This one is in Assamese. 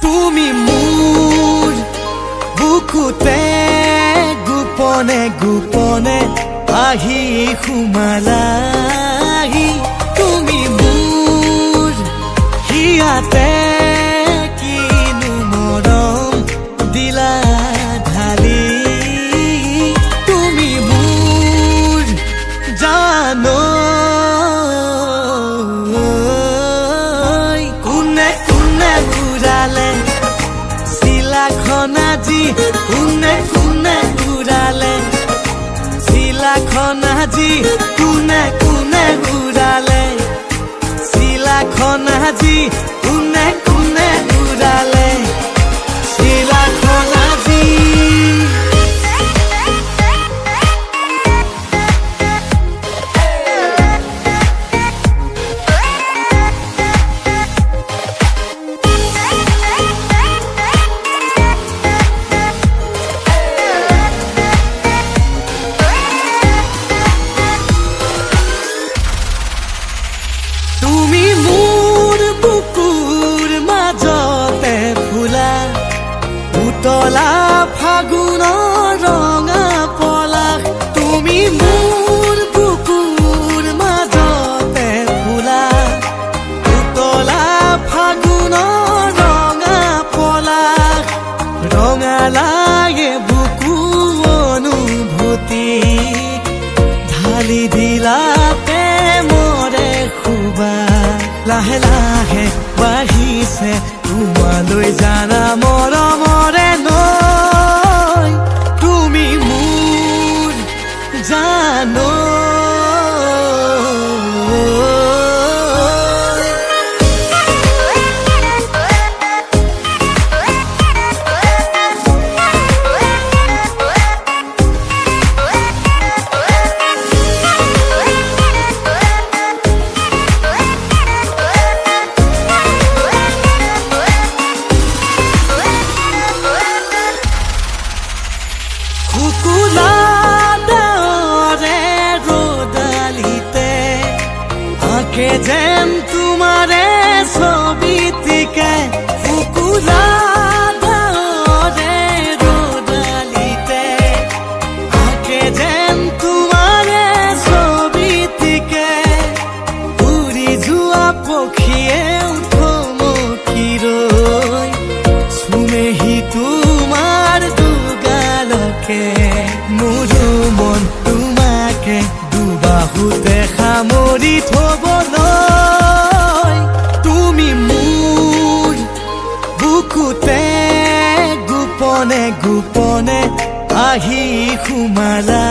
তুমি মোৰ বুকুতে গোপনে গোপনে আহি সোমালাহি তুমি মোৰ হিয়াতে কিনো মৰম দিলা ঢালি তুমি মোৰ জানো কোনে কোনে ঘূৰালে আজি কোনে কোনে ঘূৰালে চিলাখন আজি কোনে কোনে ঘূৰালে চিলাখন আজি কোনে কোনে ঘূৰালে চিলাখন আজি তুমি মোৰ বুকুৰ মাজতে ফুলা উতলা ফাগুনৰ ৰঙা পলাশ তুমি মোৰ বুকুৰ মাজতে ফুলা উতলা ফাগুনৰ ৰঙা পলাশ ৰঙালায়ে বুকু অনুভূতি ঢালি দিলা প্ৰেমৰে লাহে লাহে বাঢ়িছে তোমালৈ জানা মৰমৰে নৈ তুমি মোৰ জানো আঁকে যেন তোমাৰে ছবিটিকে ফুকুলা ৰ'দালিতে আঁকে যেন তোমাৰে ছবিটিকে উৰি যোৱা পক্ষীয়ে উঠমকি ৰৈ চুমেহি তোমাৰ দুগালকে মোৰো মন তোমাকে দুবাহুতে সামৰি থবলৈ তুমি মোৰ বুকুতে গোপনে গোপনে আহি সোমালা